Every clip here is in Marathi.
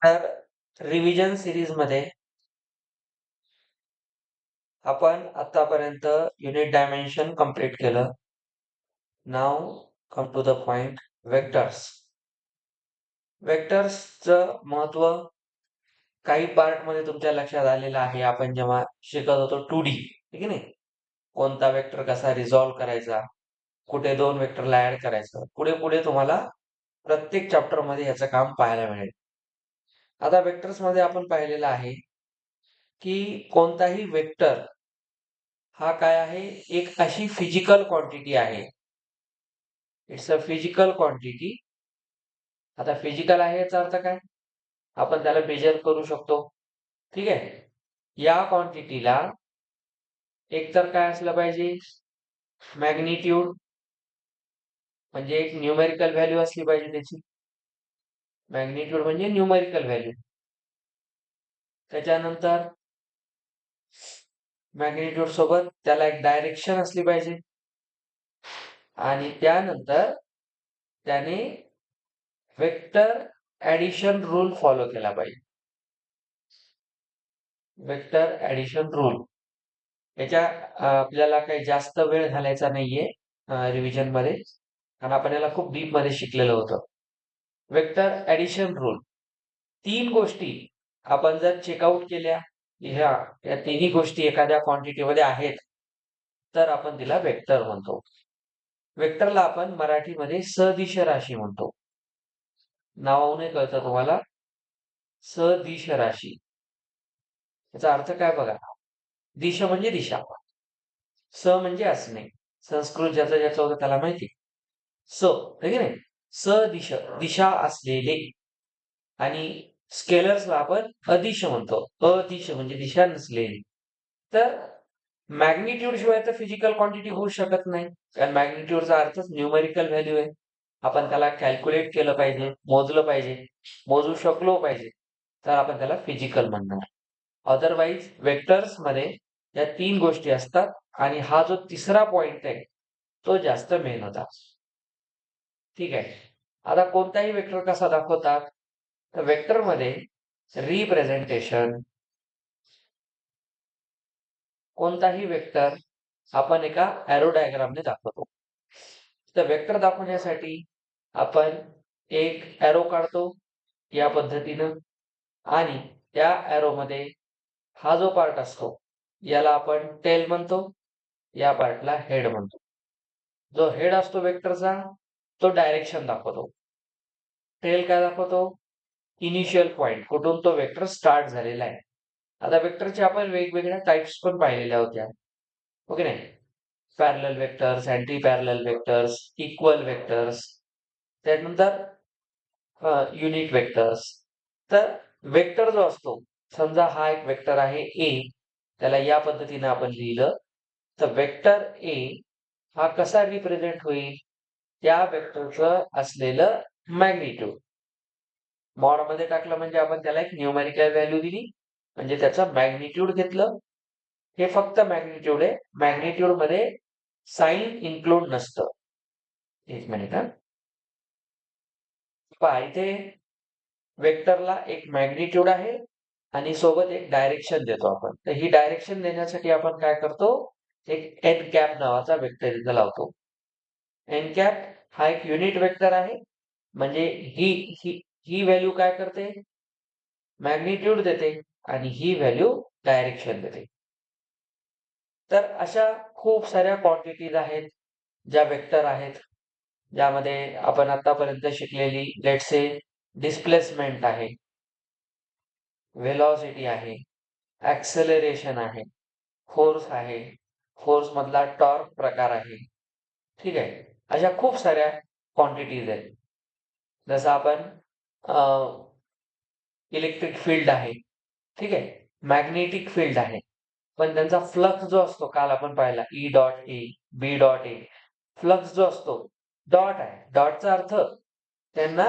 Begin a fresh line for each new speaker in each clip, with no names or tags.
तर रिव्हिजन सिरीज मध्ये आपण आतापर्यंत युनिट डायमेन्शन कंप्लीट केलं. Now come to the point, vectors. वेक्टर्सचं महत्व काही पार्ट मध्ये तुमच्या लक्षात आलेलं आहे. आपण जेव्हा शिकत होतो 2D, ठीक आहे नाही, कोणता वेक्टर कसा रिझॉल्व्ह करायचा, कुठे दोन वेक्टरला ऍड करायचं, पुढे पुढे तुम्हाला प्रत्येक चॅप्टर मध्ये याचं काम पाहायला मिळेल. आता वेक्टर्स मध्ये आपण पाहिलेलं आहे की कोणताही वेक्टर हा काय आहे, एक अशी फिजिकल क्वांटिटी आहे. It's a physical quantity. आता फिजिकल आहे याचा अर्थ काय, आपण त्याला मेजर करू शकतो. ठीक आहे, या क्वांटिटीला एकतर काय असलं पाहिजे, मॅग्निट्यूड, म्हणजे एक न्यूमेरिकल व्हॅल्यू असली पाहिजे त्याची. मॅग्निट्यूड म्हणजे न्यूमेरिकल व्हॅल्यू. त्याच्यानंतर मॅग्निट्यूड सोबत त्याला एक डायरेक्शन असली पाहिजे, आणि त्यानंतर त्याने वेक्टर ऍडिशन रूल फॉलो केला पाहिजे. वेक्टर ऍडिशन रूल याच्या आपल्याला काही जास्त वेळ घालायचा नाहीये रिव्हिजन मध्ये, कारण आपण याला खूप डीप मध्ये शिकलेलं होतं. वेक्टर ऍडिशन रूल, तीन गोष्टी आपण जर चेकआउट केल्या, या तिन्ही गोष्टी एखाद्या क्वांटिटीमध्ये आहेत, तर आपण तिला वेक्टर म्हणतो. वेक्टरला आपण मराठीमध्ये सदिश राशी म्हणतो. नावाने कळतं तुम्हाला, सदिश राशी. याचा अर्थ काय बघा, दिश म्हणजे दिशा, स म्हणजे असणे. संस्कृत ज्याचं ज्याचं होतं त्याला माहिती, स आहे नाही, सदिश दिशा असलेले. आणि स्केलर्सला आपण अदिश म्हणतो, अदिश म्हणजे दिशा नसलेली. तर मॅग्निट्यूड शिवाय तर फिजिकल क्वांटिटी होऊ शकत नाही, कारण मॅग्निट्यूडचा अर्थच न्यूमेरिकल व्हॅल्यू आहे. आपण त्याला कॅल्क्युलेट केलं पाहिजे, मोजलं पाहिजे, मोजू शकलो पाहिजे, तर आपण त्याला फिजिकल म्हणणार. अदरवाईज वेक्टर्स मध्ये या तीन गोष्टी असतात, आणि हा जो तिसरा पॉइंट आहे तो जास्त मेन होता. ठीक आहे, आता कोणताही वेक्टर कसा दाखवतात, तर वेक्टर मध्ये रिप्रेझेंटेशन, कोणताही वेक्टर आपण एका एरो डायग्रामने दाखवतो. तर वेक्टर दाखवण्यासाठी आपण एक एरो काढतो या पद्धतीनं, आणि त्या एरो मध्ये हा जो पार्ट असतो याला आपण टेल म्हणतो, या पार्टला हेड म्हणतो. जो हेड असतो वेक्टरचा तो डायरेक्शन दाखवतो. टेल काय दाखवतो, इनिशियल पॉइंट, कुठून तो वेक्टर स्टार्ट झालेला आहे. आता वेक्टरचे आपण वेगवेगळ्या टाइप्स पण पाहिलेल्या होत्या, ओके नाही, parallel vectors, anti parallel vectors, equal vectors, त्यानंतर युनिट वेक्टर्स. तर वेक्टर जो असतो, समजा हा एक वेक्टर आहे ए, त्याला या पद्धतीने आपण लिहिलं, तर वेक्टर ए हा कसा रिप्रेझेंट होईल, त्या वेक्टरचं असलेलं मॅग्निट्यूड मॉड मध्ये टाकलं, म्हणजे आपण त्याला एक न्यूमेरिकल व्हॅल्यू दिली, म्हणजे त्याचं मॅग्निट्यूड घेतलं. हे फक्त मॅग्निट्यूड आहे, मॅग्निट्यूड मध्ये साइन इन्क्लूड नसतं. एक मिनिट, पहा इथे वेक्टरला एक मॅग्निट्यूड आहे आणि सोबत एक डायरेक्शन देतो आपण. तर ही डायरेक्शन देण्यासाठी आपण काय करतो, एक एन कॅप नावाचा वेक्टर इथं लावतो. एन कॅप हा एक युनिट वेक्टर आहे, म्हणजे ही ही ही व्हॅल्यू काय करते, मॅग्निट्यूड देते, आणि ही व्हॅल्यू डायरेक्शन देते. तर अशा खूप साऱ्या क्वांटिटीज आहेत ज्या वेक्टर आहेत, ज्यामध्ये आपण आतापर्यंत शिकलेली लेट्स से डिस्प्लेसमेंट आहे, वेलॉसिटी आहे, ऍक्सेलरेशन आहे, फोर्स आहे, फोर्स मधला टॉर्क प्रकार आहे. ठीक आहे, अशा खूप साऱ्या क्वांटिटीज आहेत. जसं आपण इलेक्ट्रिक फील्ड आहे, ठीक आहे, मॅग्नेटिक फील्ड आहे, पण त्यांचा फ्लक्स जो असतो काल आपण पाहिला, E dot A, B dot A, flux जो असतो डॉट आहे. डॉटचा अर्थ त्यांना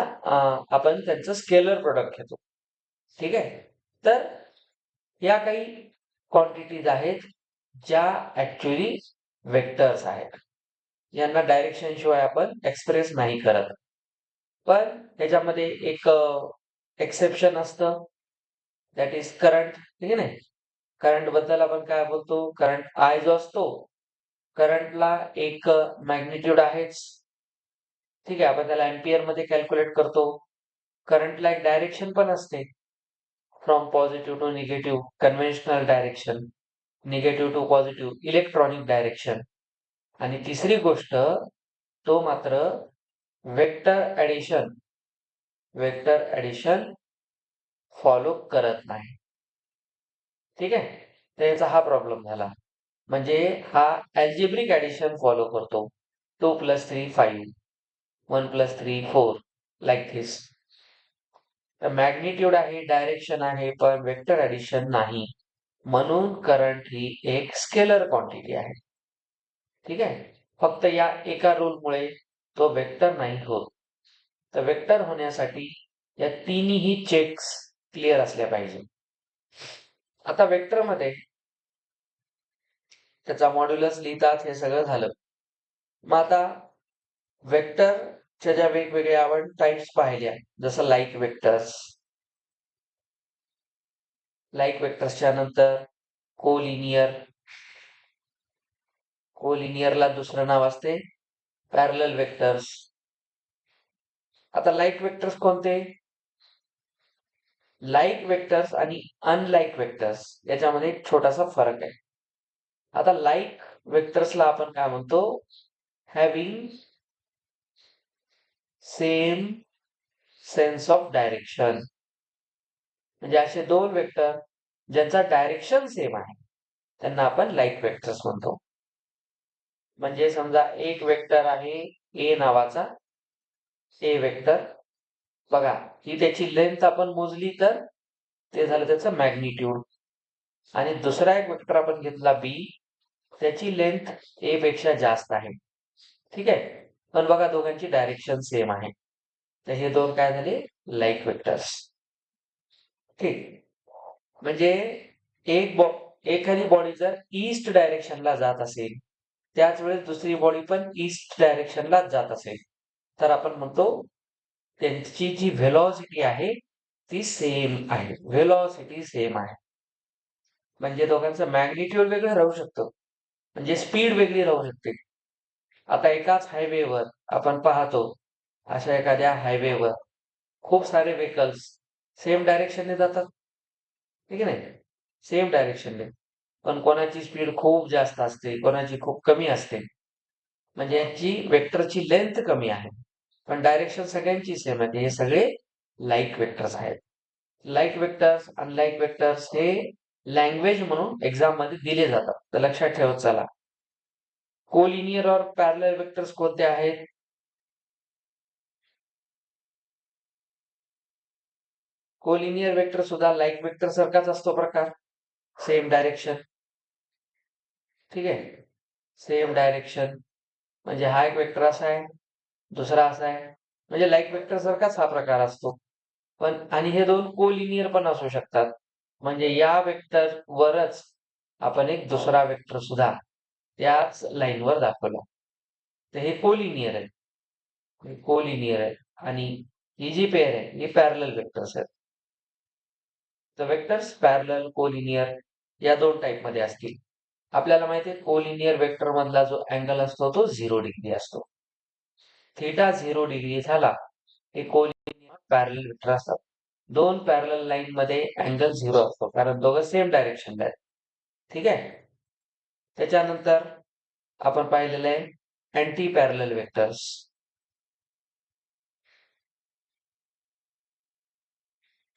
आपण त्यांचं स्केलर प्रोडक्ट घेतो. ठीक आहे, तर या काही क्वांटिटीज आहेत ज्या ऍक्च्युअली वेक्टर्स आहेत. यांना डायरेक्शन शिवाय आपण एक्सप्रेस नाही करत. पण त्याच्यामध्ये एक एक्सेप्शन असतं, दॅट इज करंट. ठीक आहे ना? करंट बद्दल आपण काय बोलतो? करंट आय जो असतो, करंटला एक मॅग्निट्यूड आहेच. ठीक आहे, आपण त्याला एम्पियर मध्ये कॅल्क्युलेट करतो. करंटला एक डायरेक्शन पण असते, from positive to negative, conventional direction, negative to positive, electronic direction. आणि तिसरी गोष्ट, तो मात्र वेक्टर ऍडिशन फॉलो करत नाही. ठीक आहे, तर याचा हा प्रॉब्लेम झाला. म्हणजे हा अल्जेब्रिक ऍडिशन फॉलो करतो. 2 + 3 5, 1 + 3 4, लाईक धिस. तर मॅग्निट्यूड आहे, डायरेक्शन आहे, पण वेक्टर ऍडिशन नाही. म्हणून करंट ही एक स्केलर क्वांटिटी आहे. ठीक आहे, फक्त या एका रूलमुळे तो वेक्टर नाही होत. तर वेक्टर होण्यासाठी या तिन्ही चेक्स क्लिअर असल्या पाहिजे. आता वेक्टर मध्ये त्याचा मॉड्युलस लिहितात, हे सगळं झालं. मग आता वेक्टरच्या ज्या वेगवेगळ्या आपण टाइप्स पाहिल्या, जसं लाईक वेक्टर्सच्या नंतर कोलिनियरला दुसरं नाव असते पॅरलल वेक्टर्स. आता लाईक वेक्टर्स कोणते? लाईक वेक्टर्स आणि अनलाईक वेक्टर्स याच्यामध्ये एक छोटासा फरक आहे. आता लाईक वेक्टर्सला आपण काय म्हणतो? Having same sense of direction. म्हणजे असे दोन वेक्टर ज्यांचा डायरेक्शन सेम आहे, त्यांना आपण लाईक वेक्टर्स म्हणतो. म्हणजे समजा एक वेक्टर आहे ए नावाचा, ए वेक्टर. बघा, ही त्याची लेंथ आपण मोजली तर ते झालं त्याचं मॅग्निट्यूड. आणि दुसरा एक वेक्टर आपण घेतला बी, त्याची लेंथ ए पेक्षा जास्त आहे. ठीक आहे, पण बघा दोघांची डायरेक्शन सेम आहे. तर हे दोन काय झाले? Like vectors. ठीक, म्हणजे एखादी बॉडी जर ईस्ट डायरेक्शनला जात असेल, त्याच वेळेस दुसरी बॉडी पण ईस्ट डायरेक्शनलाच जात असेल, तर आपण म्हणतो त्यांची जी व्हेलॉसिटी आहे ती सेम आहे. व्हेलॉसिटी सेम आहे. म्हणजे दोघांचं मॅग्निट्यूड वेगळं राहू शकतं, म्हणजे स्पीड वेगळी राहू शकते. आता एकाच हायवेवर आपण पाहतो, अशा एखाद्या हायवेवर खूप सारे व्हेकल्स सेम डायरेक्शनने जातात. ठीक आहे नाही? सेम डायरेक्शनने, पण कोणाची स्पीड खूप जास्त असते, कोणाची खूप कमी असते. म्हणजे यांची वेक्टरची लेंथ कमी आहे, पण डायरेक्शन सगळ्यांची सेम आहे. हे सगळे लाईक वेक्टर्स आहेत. लाईक वेक्टर्स, अनलाईक वेक्टर्स हे लँग्वेज म्हणून एक्झाम मध्ये दिले जातात, तर लक्षात ठेवत चला. कोलिनियर और पॅरलल वेक्टर्स कोणते आहेत? कोलिनियर वेक्टर सुद्धा लाईक वेक्टर सारखाच असतो प्रकार, सेम डायरेक्शन. ठीक आहे, सेम डायरेक्शन. म्हणजे हा एक वेक्टर असा आहे, दुसरा असा आहे, म्हणजे लाईक वेक्टर सारखाच हा प्रकार असतो. पण आणि हे दोन कोलिनियर पण असू शकतात. म्हणजे या वेक्टर वरच आपण एक दुसरा वेक्टर सुद्धा त्याच लाईनवर दाखवला, तर हे कोलिनियर आहे. कोलिनियर आहे. आणि ही जी पेअर आहे ही पॅरलल वेक्टर्स आहेत. तर वेक्टर्स पॅरलल, कोलिनियर या दोन टाइप मध्ये असतील. आपल्याला माहिती आहे कोलिनियर वेक्टर मधला जो अँगल असतो तो 0 डिग्री असतो. थीटा 0 डिग्री झाला हे कोलिनियर पॅरलल वेक्टर असतात. दोन पॅरलल लाईन मध्ये अँगल 0 असतो, कारण दोघं सेम डायरेक्शनला आहेत. ठीक आहे, त्याच्यानंतर आपण पाहिलेलं आहे anti parallel vectors.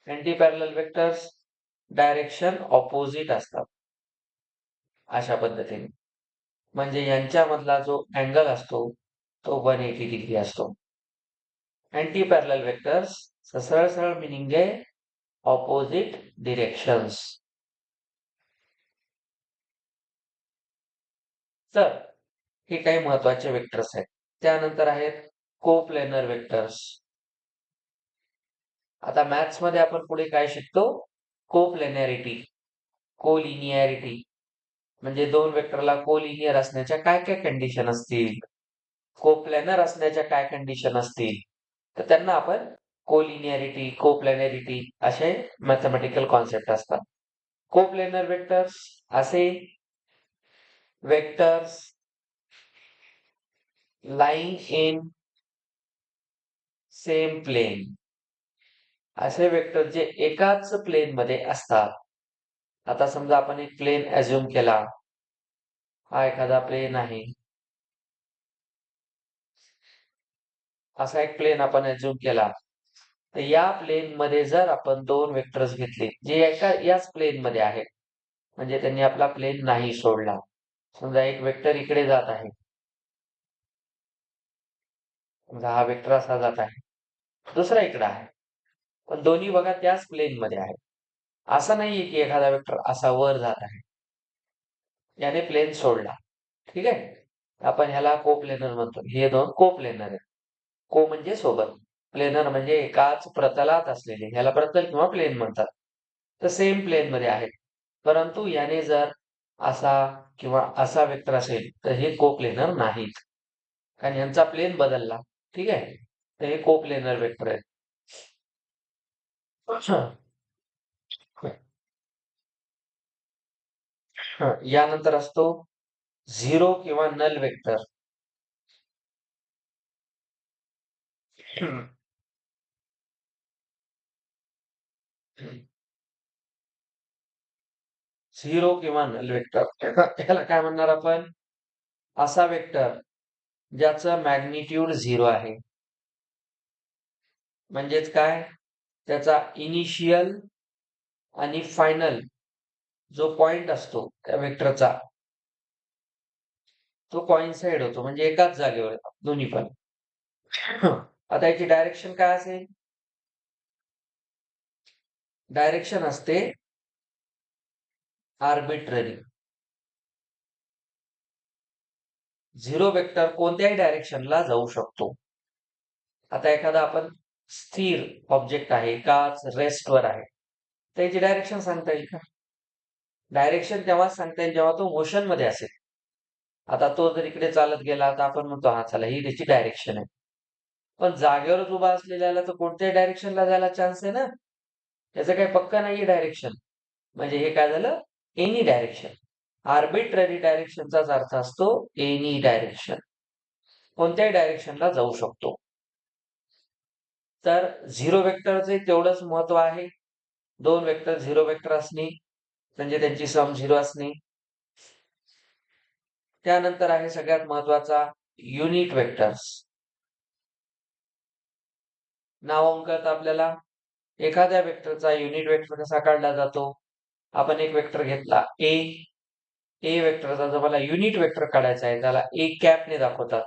Anti parallel vectors direction opposite असतात, अशा पद्धतीने. म्हणजे यांच्यामधला जो अँगल असतो तो 180 डिग्री असतो. अँटी पॅरलल वेक्टर्स सरळ सरळ मिनिंग आहे ऑपोजिट डिरेक्शन्स. तर हे काही महत्वाचे वेक्टर्स आहेत. त्यानंतर आहेत कोप्लेनर वेक्टर्स. आता मॅथ्स मध्ये आपण पुढे काय शिकतो? कोप्लेनॅरिटी, कोलिनियरिटी. म्हणजे दोन वेक्टरला कोलिनियर असण्याच्या काय काय कंडिशन असतील, कोप्लॅनर असण्याच्या काय कंडिशन असतील, तर त्यांना आपण कोलिनियरिटी, कोप्लॅनॅरिटी असे मॅथमॅटिकल कॉन्सेप्ट असतात. कोप्लेनर वेक्टर्स असे vectors lying in same plane, असे वेक्टर जे एकाच प्लेन मध्ये असतात. आता समजा आपण एक प्लेन अज्युम केला, हा एखादा प्लेन आहे, असा एक प्लेन आपण अज्युम केला, तर या प्लेन मध्ये जर आपण दोन वेक्टर्स घेतले जे याच प्लेन मध्ये आहेत, म्हणजे त्यांनी आपला प्लेन नाही सोडला. समजा एक वेक्टर इकडे जात आहे, समजा हा वेक्टर असा जात आहे, दुसरा इकडे आहे, पण दोन्ही बघा त्याच प्लेन मध्ये आहे. असं नाहीये की एखादा वेक्टर असा वर जात आहे, याने प्लेन सोडला. ठीक आहे, आपण ह्याला कोप्लेनर म्हणतो. हे दोन कोप्लेनर आहेत. को म्हणजे सोबत, प्लेनर म्हणजे एकाच प्रतलात असलेले, ह्याला प्रतल किंवा प्लेन म्हणतात. तर सेम प्लेन मध्ये आहेत, परंतु याने जर असा किंवा असा वेक्टर असेल तर हे कोप्लेनर नाहीत, कारण यांचा प्लेन बदलला. ठीक आहे, तर हे कोप्लेनर वेक्टर आहेत. यानंतर असतो झिरो किंवा नल वेक्टर. झिरो किंवा नल वेक्टर ह्याला काय म्हणणार आपण? असा वेक्टर ज्याचं मॅग्निट्यूड 0 आहे. म्हणजेच काय, त्याचा इनिशियल आणि फायनल जो पॉइंट असतो त्या वेक्टरचा, तो कॉइन्साइड होतो, म्हणजे एकाच जागेवर दोन्ही पण. आता याची डायरेक्शन काय असेल? डायरेक्शन असते आर्बिट्ररी. झिरो वेक्टर कोणत्याही डायरेक्शनला जाऊ शकतो. आता एखादा आपण स्थिर ऑब्जेक्ट आहे, काच रेस्टवर आहे, त्याची डायरेक्शन सांगता येईल का? डायरेक्शन तेव्हाच सांगता येईल जेव्हा तो मोशन मध्ये असेल. आता तो जर इकडे चालत गेला तर आपण म्हणतो हा चला ही त्याची डायरेक्शन आहे. पण जागेवरच उभा असलेल्याला तर कोणत्याही डायरेक्शनला जायला चान्स आहे ना, त्याचं काही पक्का नाहीये डायरेक्शन. म्हणजे हे काय झालं? Any direction. आर्बिट्ररी डायरेक्शनचाच अर्थ असतो एनी डायरेक्शन, कोणत्याही डायरेक्शनला जाऊ शकतो. तर झिरो वेक्टरचे तेवढंच महत्व आहे. दोन वेक्टर झिरो वेक्टर असणे म्हणजे त्यांची सम 0 असणे. त्यानंतर आहे सगळ्यात महत्वाचा युनिट वेक्टर्स. नावांकात आपल्याला एखाद्या वेक्टरचा युनिट वेक्टर कसा काढला जातो? आपण एक वेक्टर घेतला ए, ए वेक्टरचा जर मला युनिट वेक्टर काढायचा आहे, त्याला ए कॅपने दाखवतात,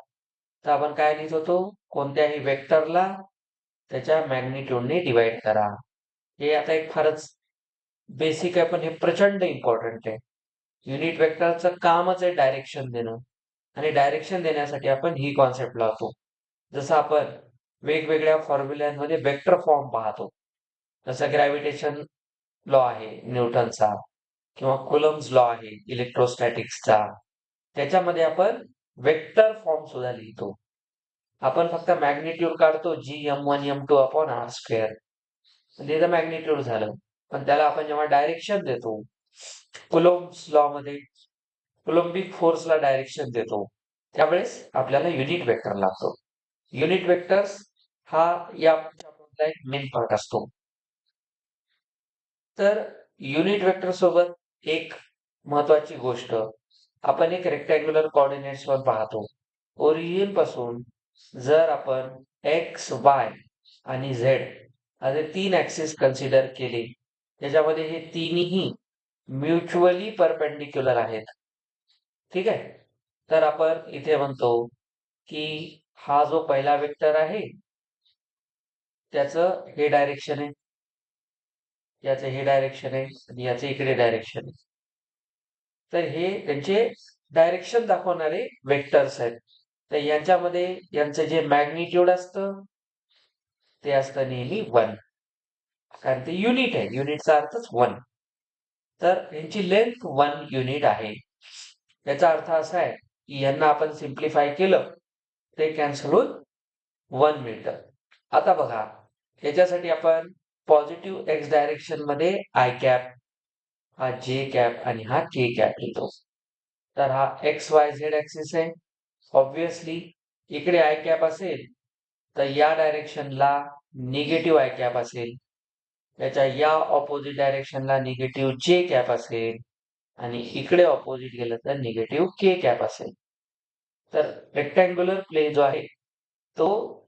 तर आपण काय लिहित होतो? कोणत्याही वेक्टरला त्याच्या मॅग्निट्यूडने डिवाइड करा. हे आता एक फारच बेसिक आहे, पण हे प्रचंड इम्पॉर्टंट आहे. युनिट वेक्टरचं कामच आहे डायरेक्शन देणं, आणि डायरेक्शन देण्यासाठी आपण ही कॉन्सेप्ट लावतो. जसं आपण वेगवेगळ्या फॉर्म्युल्यांमध्ये वेक्टर फॉर्म पाहतो, जसं ग्रॅव्हिटेशन लॉ आहे न्यूटनचा, किंवा कुलम्स लॉ आहे इलेक्ट्रोस्टॅटिक्सचा, त्याच्यामध्ये आपण वेक्टर फॉर्म सुद्धा लिहितो. आपण फक्त मॅग्निट्यूड काढतो G m1 m2 upon r square, त्याचं मॅग्निट्यूड झालं. पण त्याला आपण जेव्हा डायरेक्शन देतो, कुलोम्ब्स लॉ मध्ये कुलोम्बिक फोर्सला डायरेक्शन देतो, त्यावेळेस आपल्याला युनिट वेक्टर लागतो. युनिट वेक्टर्स हा या एक मेन पार्ट असतो. तर युनिट वेक्टर सोबत एक महत्वाची गोष्ट, आपण एक रेक्टँग्युलर कोऑर्डिनेट्स वर पाहतो. ओरिजिन पासून जर आपण एक्स, वाय आणि झेड असे 3 ऍक्सिस कन्सिडर केले, त्याच्यामध्ये हे तिन्ही म्युच्युअली परपेंडिक्युलर आहेत. ठीक आहे, तर आपण इथे म्हणतो की हा जो पहिला वेक्टर आहे त्याचं हे डायरेक्शन आहे, याचं हे डायरेक्शन आहे, आणि याचं इकडे डायरेक्शन आहे. तर हे त्यांचे डायरेक्शन दाखवणारे वेक्टर्स आहेत. तर यांच्यामध्ये यांचं जे मॅग्निट्यूड असतं ते असतं नेहमी 1, कारण ते युनिट आहे, युनिटचा अर्थच 1. तर यांची लेंथ 1 युनिट आहे. याचा अर्थ असा आहे की यांना आपण सिम्प्लिफाय केलं ते कॅन्सल होऊन 1 मिळतं. आता बघा, याच्यासाठी आपण पॉझिटिव्ह एक्स डायरेक्शन मध्ये आय कॅप, हा जे कॅप आणि हा के कॅप लिहितो. तर हा एक्स वाय झेड ऍक्सिस आहे. ऑब्विसली इकडे आय कॅप असेल तर या डायरेक्शनला निगेटिव्ह आय कॅप असेल, त्याच्या या ऑपोजिट डायरेक्शनला निगेटिव्ह जे कॅप असेल आणि इकडे ऑपोजिट गेलं तर निगेटिव्ह के कॅप असेल. तर रेक्टँग्युलर प्ले जो आहे तो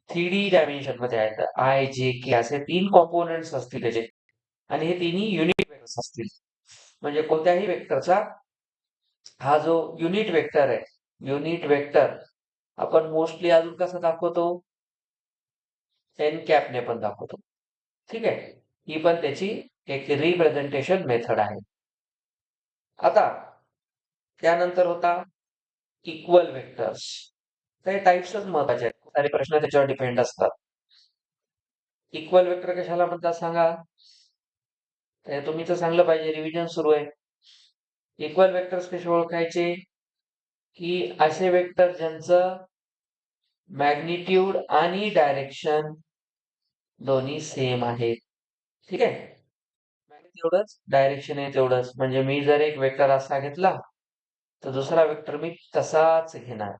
3D डायमेन्शन मध्ये आहे. तर आय जे के असे 3 कॉम्पोनंट्स असतील त्याचे आणि हे तिन्ही युनिट वेक्टर्स असतील. म्हणजे कोणत्याही वेक्टरचा हा जो युनिट वेक्टर आहे, युनिट वेक्टर आपण मोस्टली अजून कसं दाखवतो, एन कॅपने पण दाखवतो. ठीक आहे, ही पण त्याची एक रिप्रेझेंटेशन मेथड आहे. आता त्यानंतर होता इक्वल वेक्टर्स. काही टाइप्सच महत्वाचे आहेत, खूप सारे प्रश्न त्याच्यावर डिपेंड असतात. इक्वल वेक्टर कशाला म्हणतात सांगा? ते तुम्ही तर सांगलं पाहिजे, रिव्हिजन सुरू आहे. इक्वल वेक्टर्स कसे ओळखायचे? की असे वेक्टर ज्यांचं मॅग्निट्यूड आणि डायरेक्शन दोन्ही सेम आहेत. ठीक आहे, तेवढंच डायरेक्शन आहे तेवढंच. म्हणजे मी जर एक वेक्टर असा घेतला तर दुसरा वेक्टर मी तसाच घेणार,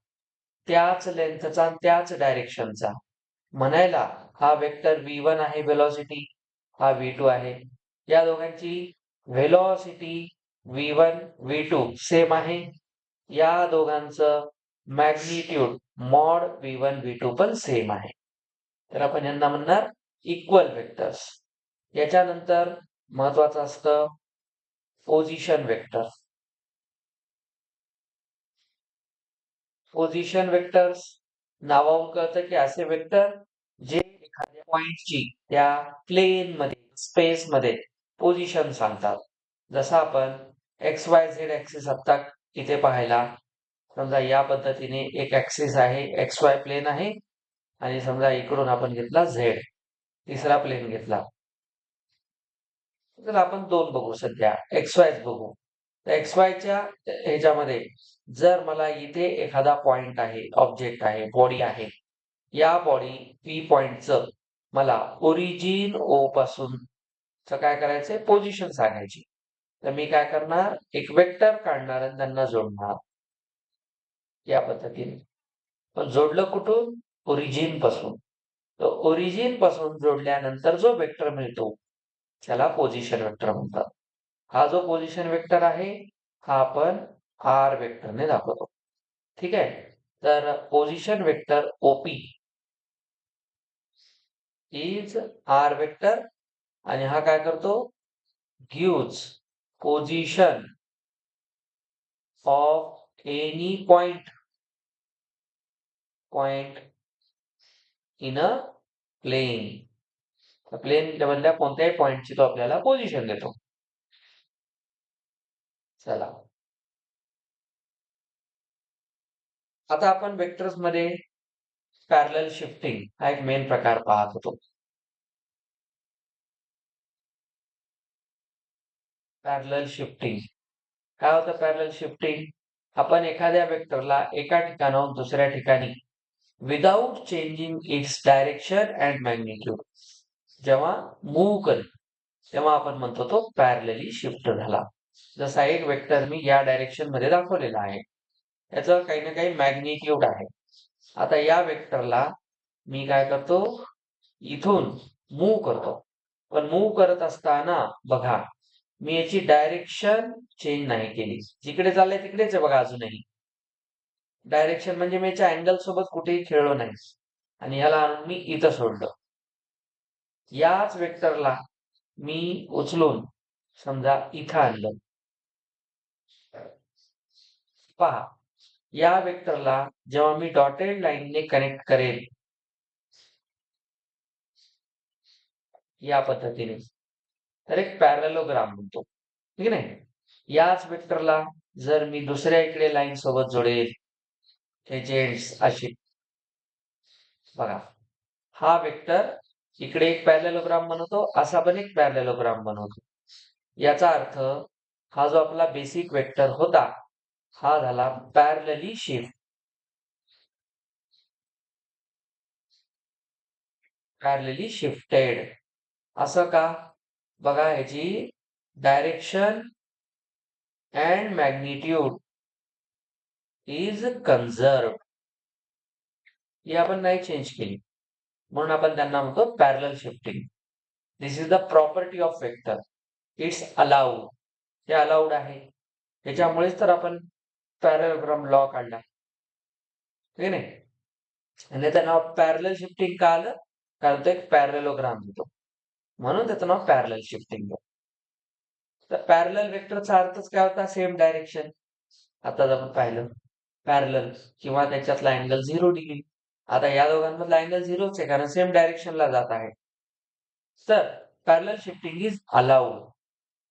त्याच लेंथचा आणि त्याच डायरेक्शनचा. म्हणायला हा वेक्टर v1 आहे व्हेलॉसिटी, हा v2 आहे. या दोघांची व्हेलॉसिटी v1 v2 सेम आहे. या दोघांचं मॅग्निट्यूड मॉड v1 v2 पण सेम आहे. तर आपण यांना म्हणणार इक्वल वेक्टर्स. याच्यानंतर महत्वाचं असतं पोझिशन वेक्टर. पोझिशन वेक्टर्स नावावरून कळतं की असे वेक्टर जे एखाद्या पॉइंटची त्या प्लेन मध्ये स्पेस मध्ये पोझिशन सांगतात. जसं आपण एक्स वाय झेड ऍक्सिस आता इथे पाहायला, समजा या पद्धतीने एक ऍक्सिस आहे, एक्स वाय प्लेन आहे आणि समजा इकडून आपण घेतला झेड, तिसरा प्लेन घेतला. तर आपण दोन बघू, सध्या एक्स वाय बघू. तर एक्स वायच्या ह्याच्यामध्ये जर मला इथे एखादा पॉइंट आहे, ऑब्जेक्ट आहे, बॉडी आहे, या बॉडी पी पॉइंटचं मला ओरिजिन ओ पासून काय करायचंय, पोझिशन सांगायची. तर मी काय करणार, एक वेक्टर काढणार आणि त्यांना जोडणार या पद्धतीने. पण जोडलं कुठून? ओरिजिन पासून. तर ओरिजिन पासून जोडल्यानंतर जो वेक्टर मिळतो त्याला पोझिशन वेक्टर म्हणतात. हा जो पोझिशन वेक्टर आहे हा आपण आर वेक्टरने दाखवतो. ठीक आहे, तर position vector OP is R vector आणि हा काय करतो, gives position of any point in a plane. Plane मधल्या कोणत्याही पॉइंटची तो आपल्याला पोझिशन देतो. चला, आता आपण वेक्टर्स मध्ये पॅरलल शिफ्टिंग हा एक मेन प्रकार पाहत होतो. पॅरलल शिफ्टिंग काय होतं? पॅरलल शिफ्टिंग, आपण एखाद्या वेक्टरला एका ठिकाणाहून दुसऱ्या ठिकाणी without changing its direction and magnitude जेव्हा मूव्ह करेल तेव्हा आपण म्हणतो तो पॅरलली शिफ्ट झाला. जसा एक वेक्टर मी या डायरेक्शन मध्ये दाखवलेला आहे, याचं काही ना काही मॅग्निट्यूड आहे. आता या वेक्टरला मी काय करतो, इथून मूव्ह करतो. पण मूव्ह करत असताना बघा, मी याची डायरेक्शन चेंज नाही केली. जिकडे चाललंय तिकडेच आहे बघा अजूनही. डायरेक्शन म्हणजे मी याच्या अँगल सोबत कुठेही खेळलो नाही आणि ह्याला आणून मी इथं सोडलं. याच वेक्टरला मी उचलून समजा इथं आणलं. पहा, या वेक्टरला जेव्हा मी डॉटेड लाईनने कनेक्ट करेल या पद्धतीने तर एक पॅरलोग्राम म्हणतो. ठीक नाही, याच वेक्टरला जर मी दुसऱ्या इकडे लाईन सोबत जोडेल, एजेंट्स अशी, बघा हा वेक्टर इकडे एक पॅरलेलोग्राम बनवतो, असा पण एक पॅरलेलोग्राम बनवतो. याचा अर्थ हा जो आपला बेसिक वेक्टर होता हा झाला पॅरलली शिफ्ट. Parallelly shifted. असं का? बघा, ह्याची डायरेक्शन अँड मॅग्निट्यूड इज कन्झर्व्ड. ही आपण नाही चेंज केली, म्हणून आपण त्यांना म्हणतो parallel shifting. This is the property of vector. It's allowed. हे अलाउड आहे. त्याच्यामुळेच तर आपण पॅरलोग्राम लॉ काढला, ठीक नाही? आणि त्याचं नाव पॅरलल शिफ्टिंग का आलं? कारण तो एक पॅरलोग्राम होतो, म्हणून त्याचं नाव पॅरलल शिफ्टिंग. तर पॅरलल वेक्टरचा अर्थच काय होता? Same direction. आता आपण पाहिलं पॅरलल किंवा त्याच्यातला अँगल 0 डिग्री. आता या दोघांमधला अँगल 0च आहे, कारण सेम डायरेक्शनला जात आहे. तर parallel shifting is allowed,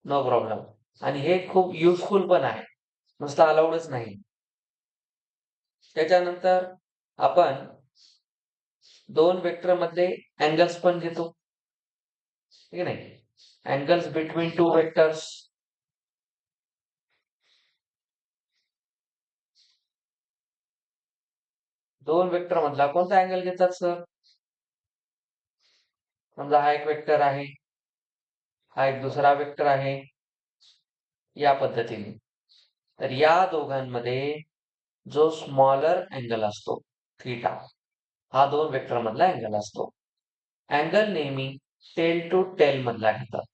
no problem. आणि हे खूप युजफुल पण आहे, नुसतं अलाउडच नाही. त्याच्यानंतर आपण दोन वेक्टर मध्ये अँगल्स पण घेतो, ठीक नाही? Angles between two vectors. दोन वेक्टर मधला कोणता अँगल घेतात सर? समजा हा एक वेक्टर आहे, हा एक दुसरा वेक्टर आहे, या पद्धतीने. तर या दोघांमध्ये जो स्मॉलर अँगल असतो थीटा, हा दोन वेक्टर मधला अँगल असतो. अँगल नेहमी टेल टू टेल मधला घेतात,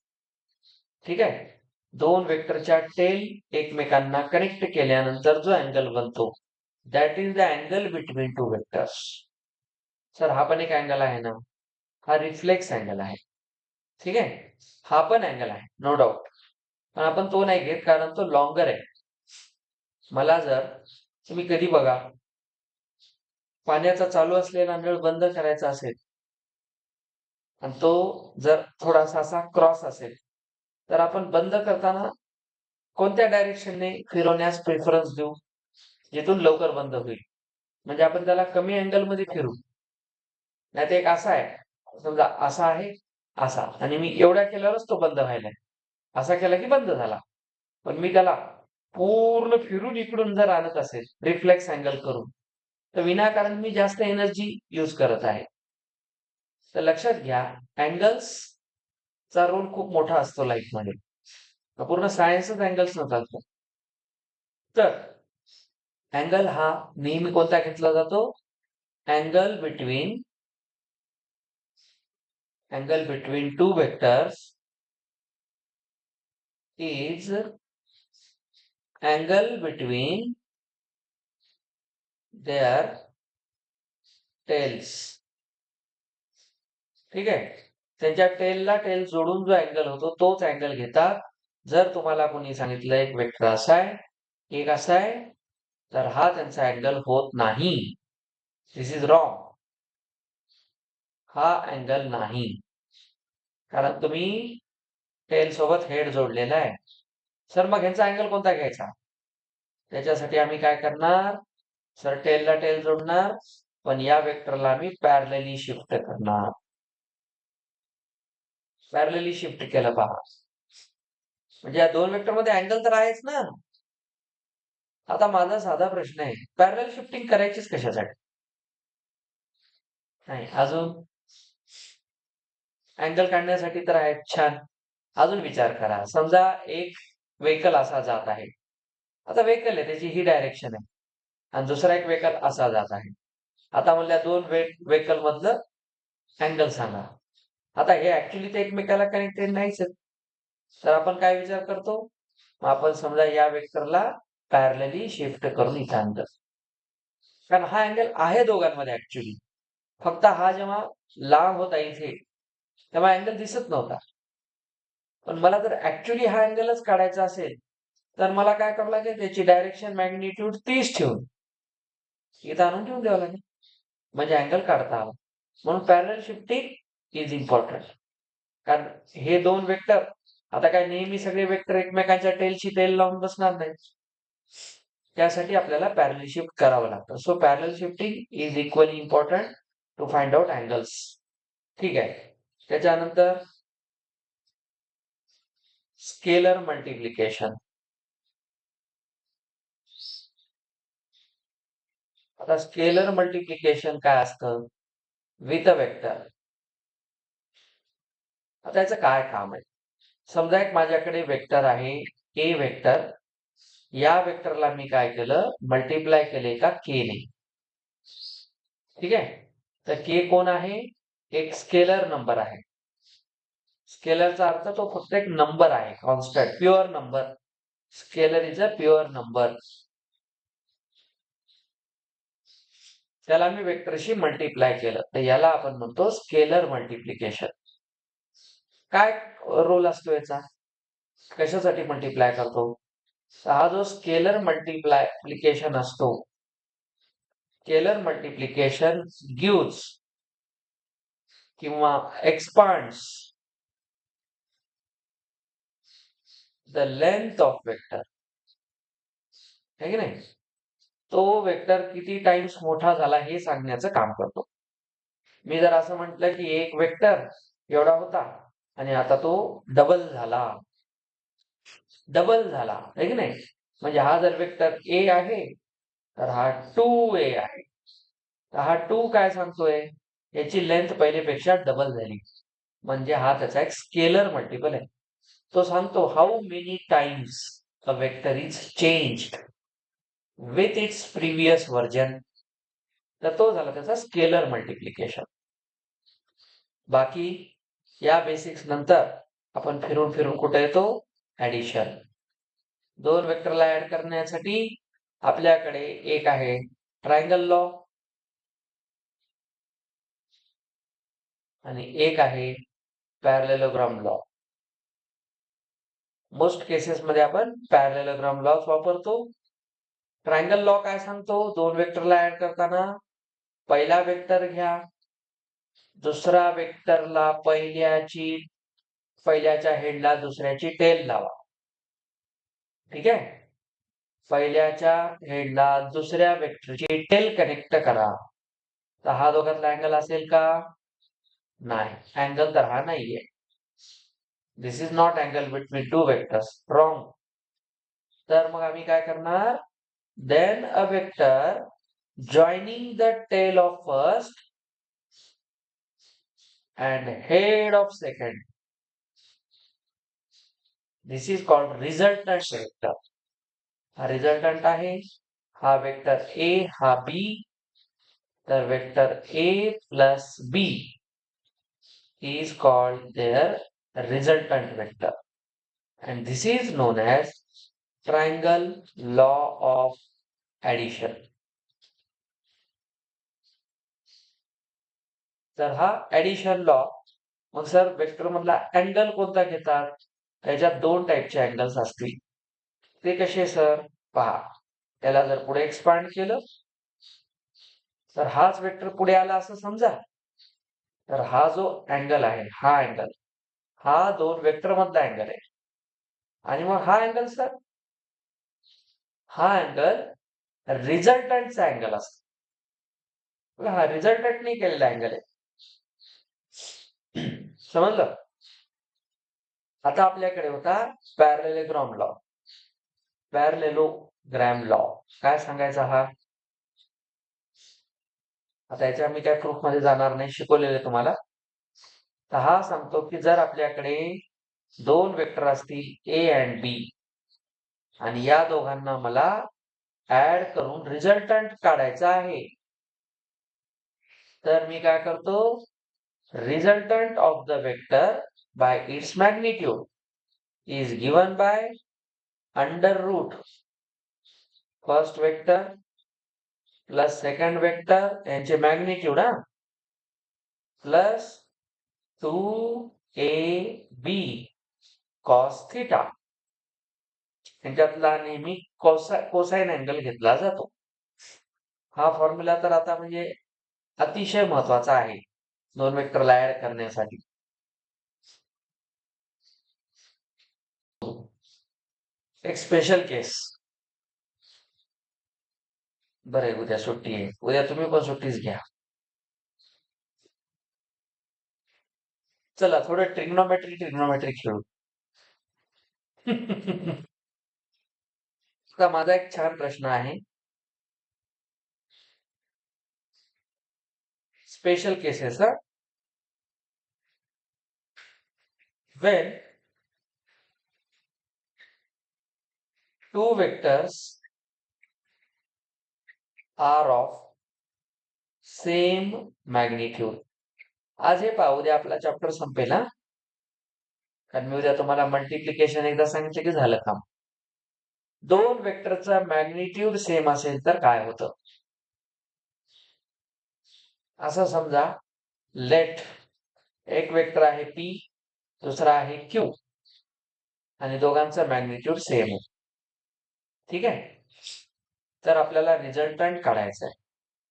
ठीक आहे? दोन वेक्टरच्या टेल एकमेकांना कनेक्ट केल्यानंतर जो अँगल बनतो, that is the angle between two vectors. Sir हा पण एक अँगल आहे ना? हा रिफ्लेक्स अँगल आहे, ठीक आहे? हा पण अँगल आहे, नो डाऊट. पण आपण तो नाही घेत, कारण तो लॉंगर आहे. मला जर तुम्ही कधी बघा, पाण्याचा चालू असलेला नळ बंद करायचा असेल आणि तो जर थोडासा असा क्रॉस असेल, तर आपण बंद करताना कोणत्या डायरेक्शनने फिरवण्यास प्रेफरन्स देऊ, जिथून लवकर बंद होईल? म्हणजे आपण त्याला कमी अँगल मध्ये फिरू. नाही तर एक असा आहे, समजा असा आहे, असा, आणि मी एवढा केल्यावरच तो बंद व्हायलाय. असा केला की बंद झाला. पण मी त्याला पूर्ण फिरून इकडून जर आणत असेल रिफ्लेक्स अँगल करून, तर विनाकारण मी जास्त एनर्जी यूज करत आहे. तर लक्षात घ्या, अँगल्स चा रोल खूप मोठा असतो लाईफ मध्ये. पूर्ण सायन्सच अँगल्स न चालतो. तर अँगल हा नेहमी कोणता घेतला जातो? Angle between two vectors is angle between their tails, ठीक आहे? त्यांच्या टेलला टेल जोडून जो अँगल होतो तोच अँगल घेतात. जर तुम्हाला कोणी सांगितलं एक वेक्टर असा आहे, एक असा आहे, तर हा त्यांचा अँगल होत नाही. दिस इज रॉंग. हा अँगल नाही, कारण तुम्ही टेल सोबत हेड जोडलेला आहे. सर मग ह्यांचा अँगल कोणता घ्यायचा? त्याच्यासाठी आम्ही काय करणार? सर टेलला टेल जोडणार, पण या वेक्टरला आम्ही पॅरलली शिफ्ट करणार. पॅरलली शिफ्ट केलं पहा, म्हणजे या दोन वेक्टर मध्ये अँगल तर आहेच ना. आता माझा साधा प्रश्न आहे, पॅरलल शिफ्टिंग करायचीच कशासाठी? नाही, अजून अँगल काढण्यासाठी तर आहे. छान. अजून विचार करा, समजा एक व्हेकल असा जात आहे. आता व्हेकल आहे, त्याची ही डायरेक्शन आहे, आणि दुसरा एक व्हेकल असा जात आहे. आता म्हणल्या दोन व्हेकल मधलं अँगल सांगा. आता हे ऍक्च्युली ते एकमेकाला कनेक्टेड नाहीच आहेत. तर आपण काय विचार करतो? आपण समजा या वेक्टरला पॅरलली शिफ्ट करून इथं आणलं, कारण हा अँगल आहे दोघांमध्ये ऍक्च्युली. फक्त हा जेव्हा लांब होता इथे, तेव्हा अँगल दिसत नव्हता. पण मला जर ऍक्च्युली हा अँगलच काढायचा असेल, तर मला काय करावं लागेल? त्याची डायरेक्शन मॅग्निट्यूड 30 ठेवून इथं आणून ठेवून द्यावं लागेल, म्हणजे अँगल काढता आला. म्हणून पॅरलल शिफ्टिंग इज इम्पॉर्टंट. कारण हे दोन वेक्टर, आता काय नेहमी सगळे वेक्टर एकमेकांच्या टेलची टेल लावून बसणार नाही, त्यासाठी आपल्याला पॅरलल शिफ्ट करावं लागतं. So parallel shifting is equally important to find out angles, ठीक आहे? त्याच्यानंतर स्केलर मल्टिप्लिकेशन. आता स्केलर मल्टिप्लिकेशन काय असतं? With a vector. आता याचं काय काम आहे? समजा एक माझ्याकडे वेक्टर आहे ए वेक्टर. या वेक्टरला मी काय केलं, मल्टिप्लाय केले का के ने. ठीक आहे. तर के कोण आहे? एक स्केलर नंबर आहे. स्केलरचा अर्थ तो फक्त एक नंबर आहे, constant, pure number. Scalar is a pure number. त्याला मी वेक्टरशी मल्टिप्लाय केलं, तर याला आपण म्हणतो स्केलर मल्टिप्लिकेशन. काय रोल असतो याचा? कशासाठी मल्टिप्लाय करतो? हा जो स्केलर मल्टिप्लिकेशन असतो, स्केलर मल्टिप्लिकेशन गिव्स किंवा expands the length of vector. है की नाही? तो वेक्टर किती टाइम्स मोठा झाला हे सांगण्याचं काम करतो. मी जर असं म्हटलं की एक वेक्टर एवढा होता आणि आता तो डबल झाला, डबल झाला, है की नाही? म्हणजे हा जर वेक्टर ए आहे तर हा 2a आहे. तर हा 2 काय सांगतोय? याची लेंथ पहिलेपेक्षा डबल झाली, म्हणजे हा त्याचा एक स्केलर मल्टिपल आहे. तो सांगतो how many times a vector is changed with its previous version. तर तो झाला त्याचा स्केलर मल्टिप्लिकेशन. बाकी या बेसिक्स नंतर आपण फिरून फिरून कुठे येतो? ऍडिशन. दोन वेक्टरला ऍड करण्यासाठी आपल्याकडे एक आहे ट्रायंगल लॉ आणि एक आहे पॅरलेलोग्राम लॉ. मोस्ट केसेस मध्ये आपण पॅरलेलोग्राम लॉ वापरतो. ट्रायंगल लॉ काय सांगतो? दोन वेक्टरला ऍड करताना पहिला वेक्टर घ्या, दुसरा वेक्टरला पहिल्याच्या हेडला दुसऱ्याची टेल लावा. ठीक आहे. पहिल्याच्या हेडला दुसऱ्या वेक्टरची टेल कनेक्ट करा. तर हा दोघातला अँगल असेल का? नाही, अँगल तर हा नाहीये. This is not angle between two vectors. Wrong. तर मग आम्ही काय करणार? Then a vector joining the tail of first and head of second. This is called resultant vector. हा रिझल्टंट आहे. हा वेक्टर ए, हा बी. तर vector A plus B is called their resultant vector. And this is known as triangle law of addition. तर हा ऍडिशन लॉ. मग सर वेक्टर मधला अँगल कोणता घेतात? त्याच्यात दोन टाईपचे अँगल्स असतील. ते कसे सर? पहा, त्याला जर पुढे एक्सपांड केलं तर हाच वेक्टर पुढे आला असं समजा. तर हा जो अँगल आहे, हा अँगल, हा दोन वेक्टर मधला अँगल आहे. आणि मग हा अँगल सर, हा अँगल रिझल्टंटचा अँगल असतो. हा रिझल्टंटने केलेला अँगल आहे. समजलं? आता आपल्याकडे होता पॅरलेलोग्राम लॉ. पॅरलेलोग्राम लॉ काय सांगायचा हा? आता याच्या मी काय प्रूफ मध्ये जाणार नाही, शिकवलेले तुम्हाला. तर हा सांगतो की जर आपल्याकडे दोन वेक्टर असतील ए अँड बी आणि या दोघांना मला ऍड करून रिझल्टंट काढायचा आहे, तर मी काय करतो? Resultant of the vector by its magnitude is given by under root first vector plus second vector यांचे magnitude plus 2ab cos theta. यांच्यातला नेहमी कोसाइन अँगल घेतला जातो. हा फॉर्म्युला तर आता म्हणजे अतिशय महत्वाचा आहे दोन वेक्टरला ऍड करण्यासाठी. एक स्पेशल केस. बरं, उद्या सुट्टी आहे. उद्या तुम्ही पण सुट्टीच घ्या. चला थोडं ट्रिग्नोमेट्री खेळू. आता माझा एक छान प्रश्न आहे. Special cases. when two vectors are of same magnitude. आज हे पाहू उद्या आपला चॅप्टर संपेल हा. कारण मी उद्या तुम्हाला मल्टिप्लिकेशन एकदा सांगितलं की झालं काम. दोन वेक्टरचा मॅग्निट्यूड सेम असेल तर काय होतं? असं समजा लेट एक वेक्टर आहे P, दुसरा आहे Q आणि दोघांचा मॅग्निट्यूड सेम आहे. ठीक आहे. तर आपल्याला रिझल्टंट काढायचा आहे.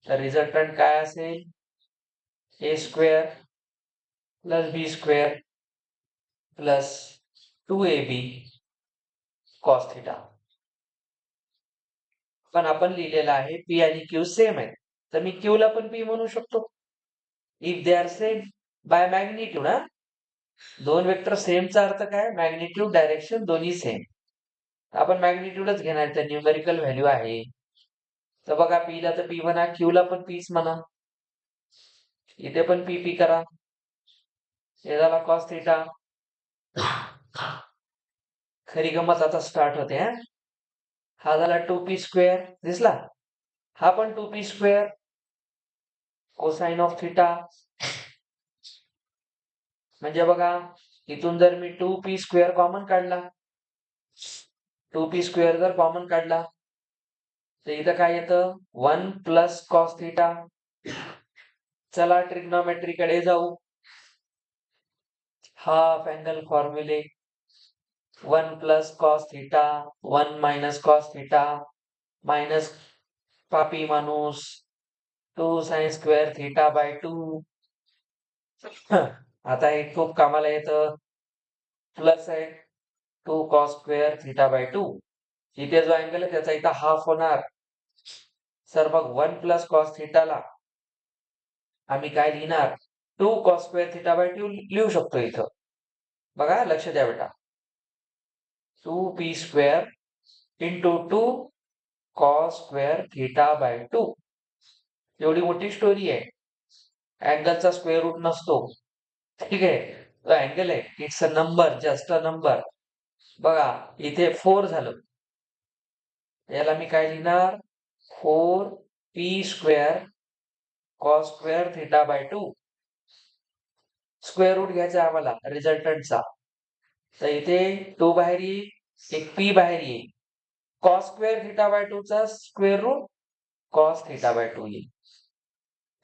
तर रिझल्टंट काय असेल? a square plus b square plus 2ab cos theta. पण आपण लिहिलेलं आहे P आणि Q सेम आहे, तर मी Q ला पण P म्हणू शकतो. If they are same by magnitude. दोन वेक्टर सेमचा अर्थ काय? मॅग्निट्यूड डायरेक्शन दोन्ही सेम. आपण मॅग्निट्यूडच घेणार, तर न्यूमेरिकल व्हॅल्यू आहे. तर बघा P ला तर P म्हणा, Q ला पण Pच म्हणा. इथे पण P करा. हे झाला कॉस थिटा. खरी गंमत आता स्टार्ट होते. हा झाला 2p स्क्वेअर दिसला. हा पण 2p square cosine of theta. म्हणजे बघा इथून जर मी 2p स्क्वेअर कॉमन काढला, 2p स्क्वेअर जर कॉमन काढला तर इथं काय येतं? 1 प्लस कॉस थिटा. चला ट्रिग्नोमेट्री कडे जाऊ. हाफ अँगल फॉर्म्युले 1 plus cos theta 1 minus cos theta minus पापी माणूस 2 साइन स्क्वेअर थिटा बाय 2. आता हे खूप कामाला येतं. प्लस आहे 2 कॉस स्क्वेअर थिटा बाय 2. इथे जो अँगल आहे त्याचा इथं हाफ होणार. सर मग 1 प्लस कॉस थिटाला आम्ही काय लिहिणार? 2 कॉस स्क्वेअर थिटा बाय 2 लिहू शकतो इथं. बघा लक्ष द्या बेटा. 2p square into 2 cos square theta by 2. एवढी मोठी स्टोरी आहे. अँगलचा स्क्वेअर रूट नसतो. ठीक आहे. तो अँगल आहे, it's a number, just a number. बघा इथे 4 झालं. याला मी काय लिहिणार? 4p square cos square theta by 2. Square root घ्यायचा आम्हाला रिझल्टंटचा. तर इथे 2 बाहेर येईल, एक p बाहेर येईल. कॉस स्क्वेअर थिटा बाय 2 चा square root cos theta by 2 येईल.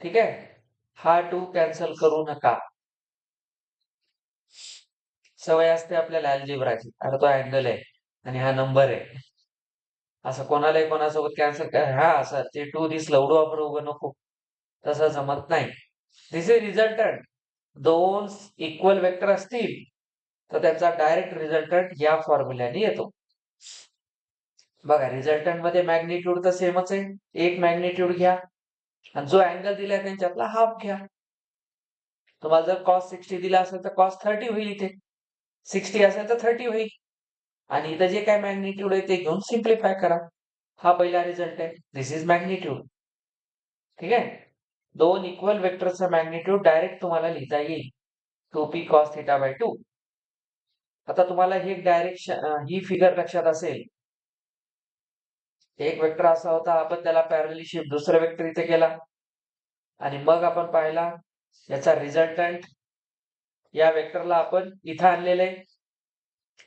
ठीक आहे. हा 2 कॅन्सल करू नका. सवय असते आपल्याला अल्जेब्राची. आता तो अँगल आहे आणि हा नंबर आहे. असं कोणालाही कोणासोबत कॅन्सल कर, हा सर ते 2 दिसलं उडवा बरोबर नको, तसं जमत नाही. दिस इज रिझल्टंट. दोन इक्वल वेक्टर असतील तर त्याचा डायरेक्ट रिझल्टंट या फॉर्म्युल्याने येतो. बघा रिझल्टंट मध्ये मॅग्निट्यूड तर सेमच आहे. एक मॅग्निट्यूड घ्या आणि जो अँगल दिलाय त्यांच्यातला हाफ घ्या. तुम्हाला जर कॉस 60 दिला असेल तर कॉस 30 होईल. इथे 60 असेल तर 30 होईल. आणि इथं जे काय मॅग्निट्यूड आहे ते घेऊन सिम्प्लिफाय करा. हा पहिला रिझल्ट आहे. दिस इज मॅग्निट्यूड. ठीक आहे. दोन इक्वल वेक्टरचा मॅग्निट्यूड डायरेक्ट तुम्हाला लिहिता येईल 2p कॉस थिटा बाय 2. आता तुम्हाला ही डायरेक्शन ही फिगर लक्षात असेल. एक वेक्टर असा होता, आपण त्याला पॅरलली शिफ्ट दुसरा वेक्टर इथे केला आणि मग आपण पाहिला याचा रिझल्टंट या वेक्टरला आपण इथं आणलेलं आहे.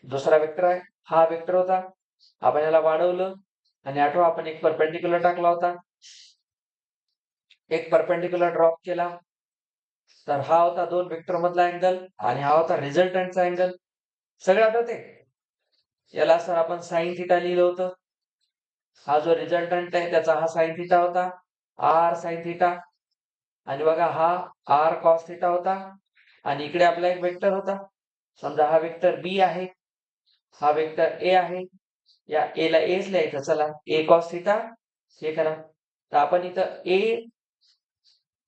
दुसरा वेक्टर आहे, हा वेक्टर होता, आपण याला वाढवलं आणि आठवा आपण एक परपेंडिक्युलर टाकला होता. एक परपेंडिक्युलर ड्रॉप केला तर हा होता दोन वेक्टर मधला अँगल आणि हा होता रिझल्टंटचा अँगल. सगळं आठवते? याला सर आपण साइन थिटा लिहिलं होतं. हा जो रिझल्टंट आहे त्याचा हा साइन थिटा होता, आर साइन थिटा. आणि बघा हा आर कॉस थिटा होता आणि इकडे आपला एक वेक्टर होता. समजा हा वेक्टर बी आहे, हा वेक्टर ए आहे. या ए ला एच लिहायचं. चला ए कॉस थिटा हे करा. तर आपण इथं ए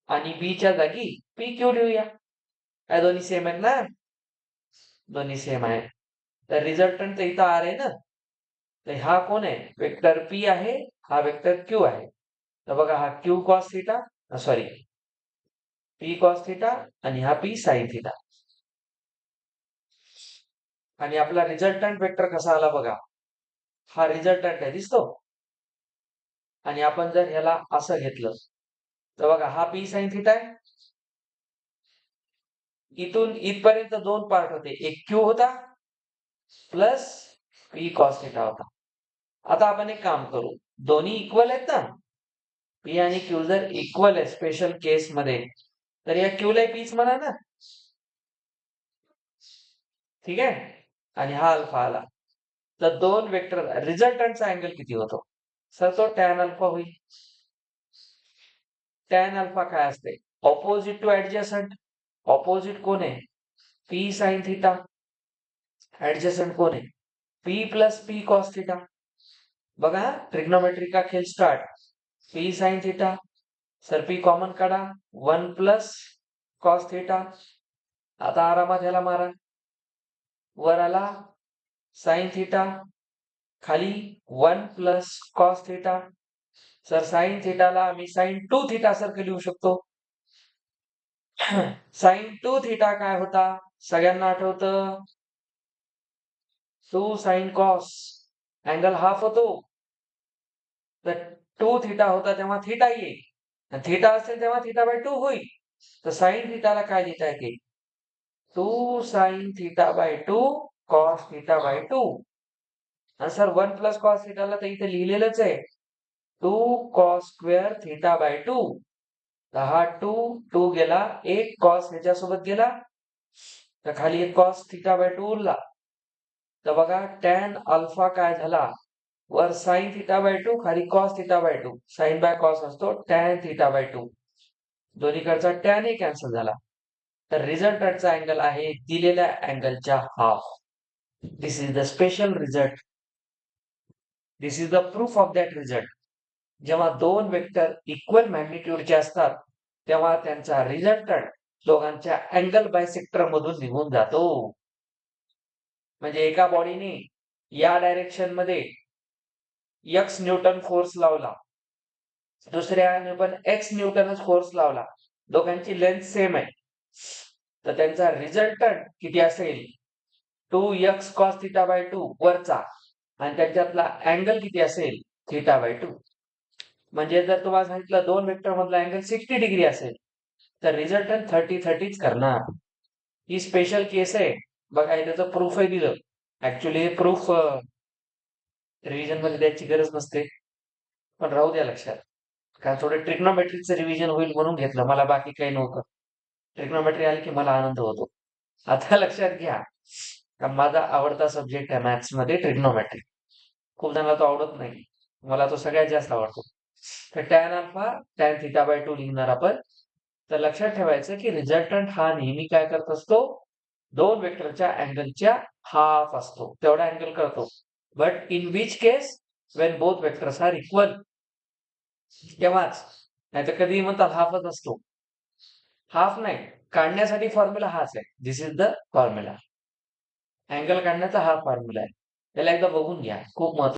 आणि बी च्या जागी पी क्यू लिहूया. काय दोन्ही सेम आहेत ना? दोन्ही सेम आहे. तर रिझल्टंट तर इथं आर आहे ना. तर हा कोण आहे? वेक्टर पी आहे, हा वेक्टर क्यू आहे. तर बघा हा Q cos theta, sorry P cos theta आणि हा पी साइन थिटा. आणि आपला रिझल्टंट वेक्टर कसा आला बघा. हा रिझल्टंट आहे, दिसतो. आणि आपण जर ह्याला असं घेतलं तर बघा, हा पी साइन थिटा आहे. इथून इथपर्यंत दोन पार्ट होते, एक क्यू होता प्लस पी कॉस थिटा होता. आता आपण एक काम करू, दोन्ही इक्वल आहेत ना, पी आणि क्यू जर इक्वल आहे स्पेशल केस मध्ये, तर या क्यूला पीच म्हणा ना, ठीक आहे. आणि हा अल्फा आला, तर दोन वेक्टर रिझल्टंटचा अँगल किती होतो सर? तो टॅन अल्फा होईल. टॅन अल्फा काय असते? Opposite to adjacent. ऑपोजिट कोण आहे? P sine theta. ऍडजसंट कोण आहे? P plus P cos theta. बघा, ट्रिग्नोमेट्री का खेळ start. P sine theta, sir P common काढा, 1 प्लस कॉस थिटा. आता आरामात ह्याला मारा, वर आला साइन थिटा, खाली 1 plus cos theta. Sir sine थिटाला आम्ही साइन 2 थिटा सारखं लिहू शकतो. साइन 2 थिटा काय होता सगळ्यांना आठवतं? 2 साइन कॉस, अँगल हाफ होतो. तर 2 थिटा होता तेव्हा थिटा येईल, थिटा असेल तेव्हा थिटा बाय 2 होईल. तर साइन थिटाला काय लिहिता येते? 2 sine theta by 2 cos theta by 2. आणि सर 1 प्लस कॉस थिटाला तर इथे लिहिलेलंच आहे, 2 कॉस स्क्वेअर थिटा बाय 2. तर हा 2 गेला, एक कॉस ह्याच्यासोबत गेला, तर खाली एक कॉस थिटा बाय 2 उरला. तर बघा, टॅन अल्फा काय झाला? वर साइन थिटा बाय 2, खाली cos theta by 2. Sine by cos असतो टॅन थिटा बाय 2. दोन्हीकडचा टॅन कॅन्सल झाला. तर रिझल्टंटचा अँगल आहे दिलेल्या अँगलच्या half. This is the special result. This is the proof of that result. जेव्हा दोन वेक्टर इक्वल मॅग्निट्यूडचे असतात तेव्हा त्यांचा रिझल्टंट दोघांच्या अँगल बायसेक्टर मधून निघून जातो. म्हणजे एका बॉडीने या डायरेक्शन मध्ये एक्स न्यूटन फोर्स लावला, दुसऱ्याने पण एक्स न्यूटनच फोर्स लावला, दोघांची लेंथ सेम आहे, तर त्यांचा रिझल्टंट किती असेल? 2x cos थिटा बाय 2 वरचा, आणि त्यांच्यातला अँगल किती असेल? Theta by 2. म्हणजे जर तुम्हाला सांगितलं दोन वेक्टर मधला अँगल 60 डिग्री असेल तर रिझल्टंट 30-30च करणार. ही स्पेशल केस आहे बघा, त्याचं प्रूफ आहे दिलं. ऍक्च्युली हे प्रूफ रिव्हिजन मध्ये द्यायची गरज नसते, पण राहू द्या लक्षात, कारण थोडं ट्रिग्नोमेट्रीचं रिव्हिजन होईल म्हणून घेतलं, मला बाकी काही नव्हतं. ट्रिग्नोमेट्री आली की मला आनंद होतो. आता लक्षात घ्या, माझा आवडता सब्जेक्ट आहे मॅथ्स मध्ये ट्रिग्नोमेट्री. खूप जणांना तो आवडत नाही, मला तो सगळ्यात जास्त आवडतो. तर tan alpha tan theta by 2 लिहिणार आपण. तर लक्षात ठेवायचं की रिझल्टंट हा नेहमी काय करत असतो? दोन वेक्टरच्या अँगलच्या हाफ असतो, तेवढा अँगल करतो. But in which case? When both vectors are equal, तेव्हाच. नाहीतर कधी म्हणतात हाफच असतो. हाफ नाही, काढण्यासाठी फॉर्म्युला हाच आहे. दिस इज द फॉर्म्युला. अँगल काढण्याचा हा फॉर्म्युला आहे, त्याला एकदा बघून घ्या, खूप महत्व